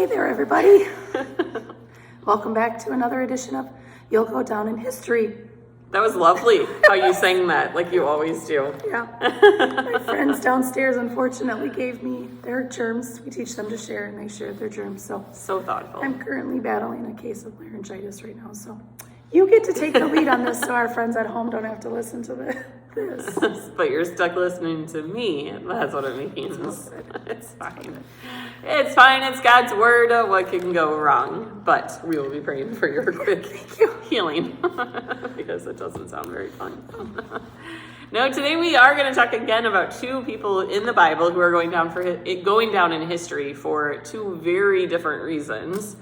Hey there, everybody. Welcome back to another edition of You'll Go Down in History. That was lovely how you sang that, like you always do. Yeah. My friends downstairs unfortunately gave me their germs. We teach them to share, and they shared their germs. So thoughtful. I'm currently battling a case of laryngitis right now, so you get to take the lead on this so our friends at home don't have to listen to this. But you're stuck listening to me. That's what it means. It's fine. It's fine. It's God's word. What can go wrong? But we will be praying for your quick healing because it doesn't sound very fun. No, today we are going to talk again about two people in the Bible who are going down in history for two very different reasons.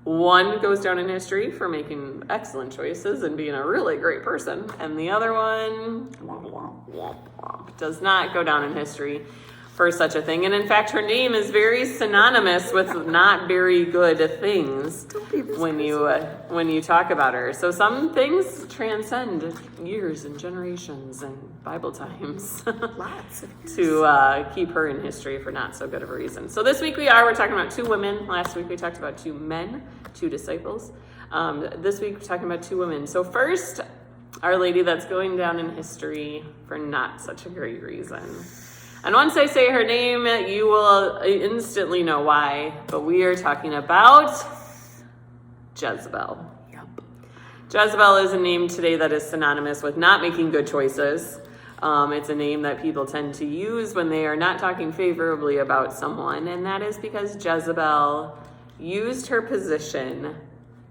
One goes down in history for making excellent choices and being a really great person, and the other one does not go down in history for such a thing. And in fact, her name is very synonymous with not very good things when you talk about her. So some things transcend years and generations and Bible times Lots of years. to keep her in history for not so good of a reason. So this week we're talking about two women. Last week we talked about two men, two disciples. This week we're talking about two women. So first, our lady that's going down in history for not such a great reason. And once I say her name, you will instantly know why. But we are talking about Jezebel. Yep. Jezebel is a name today that is synonymous with not making good choices. It's a name that people tend to use when they are not talking favorably about someone. And that is because Jezebel used her position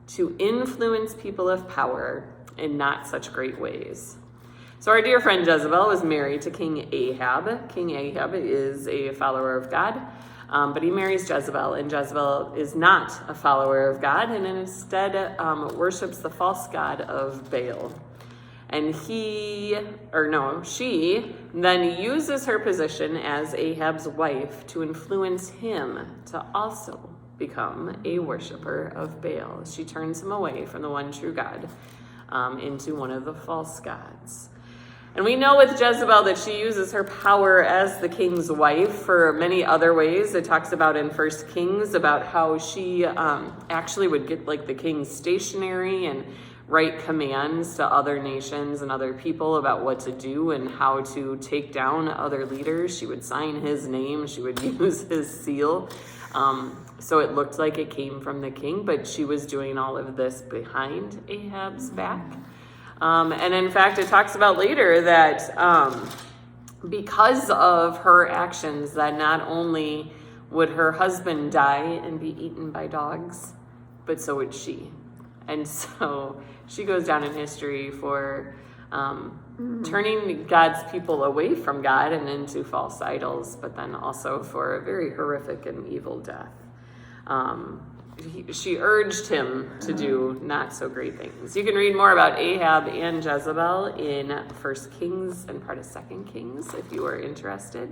to influence people of power in not such great ways. So our dear friend Jezebel was married to King Ahab. King Ahab is a follower of God, but he marries Jezebel, and Jezebel is not a follower of God, and instead worships the false god of Baal. And she then uses her position as Ahab's wife to influence him to also become a worshiper of Baal. She turns him away from the one true God into one of the false gods. And we know with Jezebel that she uses her power as the king's wife for many other ways. It talks about in 1 Kings about how she actually would get like the king's stationery and write commands to other nations and other people about what to do and how to take down other leaders. She would sign his name. She would use his seal. So it looked like it came from the king, but she was doing all of this behind Ahab's back. And in fact, it talks about later that because of her actions, that not only would her husband die and be eaten by dogs, but so would she. And so she goes down in history for turning God's people away from God and into false idols, but then also for a very horrific and evil death. She urged him to do not so great things. You can read more about Ahab and Jezebel in 1 Kings and part of 2 Kings if you are interested.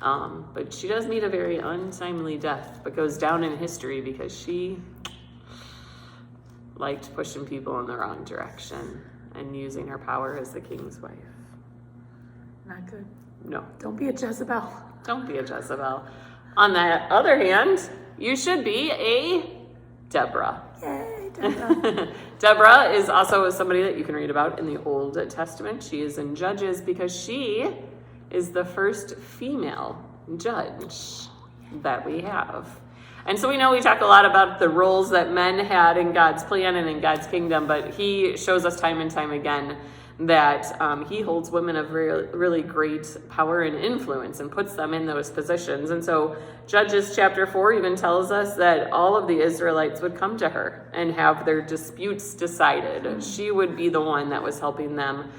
But she does meet a very untimely death, but goes down in history because she liked pushing people in the wrong direction and using her power as the king's wife. Not good. No. Don't be a Jezebel. Don't be a Jezebel. On the other hand, you should be a Deborah. Yay, Deborah. Deborah is also somebody that you can read about in the Old Testament. She is in Judges because she is the first female judge that we have. And so we know we talk a lot about the roles that men had in God's plan and in God's kingdom, but he shows us time and time again that he holds women of really great power and influence and puts them in those positions. And so Judges chapter 4 even tells us that all of the Israelites would come to her and have their disputes decided. She would be the one that was helping them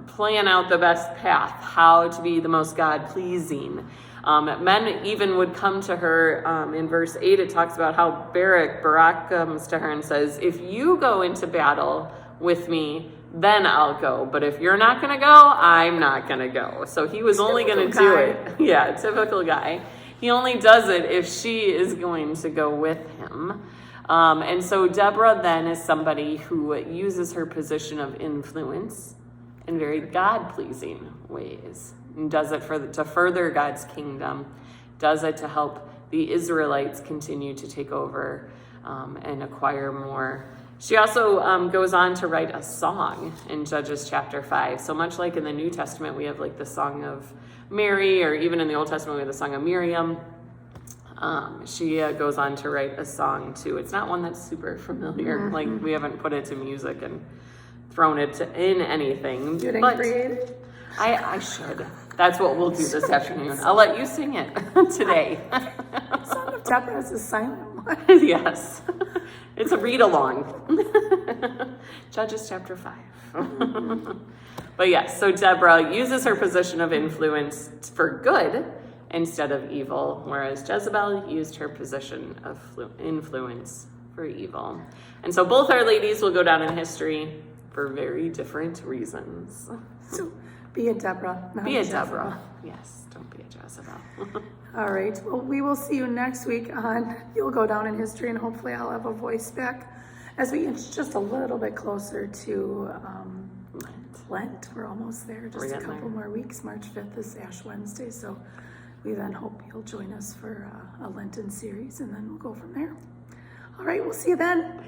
plan out the best path, how to be the most God-pleasing. Men even would come to her. In verse 8, it talks about how Barak comes to her and says, if you go into battle with me, then I'll go. But if you're not going to go, I'm not going to go. So he was only going to do it. Yeah, typical guy. He only does it if she is going to go with him. And so Deborah then is somebody who uses her position of influence in very God-pleasing ways. And does it to further God's kingdom. Does it to help the Israelites continue to take over and acquire more. She also goes on to write a song in Judges chapter 5. So much like in the New Testament, we have like the Song of Mary, or even in the Old Testament, we have the Song of Miriam. She goes on to write a song too. It's not one that's super familiar. Like, we haven't put it to music and thrown it in anything. You didn't but create it? I should. That's what we'll do this afternoon. I'll let you sing it today. Song of Deborah is a silent one. Yes. It's a read along. Judges chapter 5. But yes, so Deborah uses her position of influence for good instead of evil, whereas Jezebel used her position of influence for evil. And so both our ladies will go down in history for very different reasons. So be a Deborah, not Be a Jezebel. Deborah. Yes, don't be a Jezebel. All right. Well, we will see you next week on You'll Go Down in History, and hopefully I'll have a voice back as we inch just a little bit closer to Lent. We're almost there. Just a couple more weeks. March 5th is Ash Wednesday, so we then hope you'll join us for a Lenten series, and then we'll go from there. All right. We'll see you then.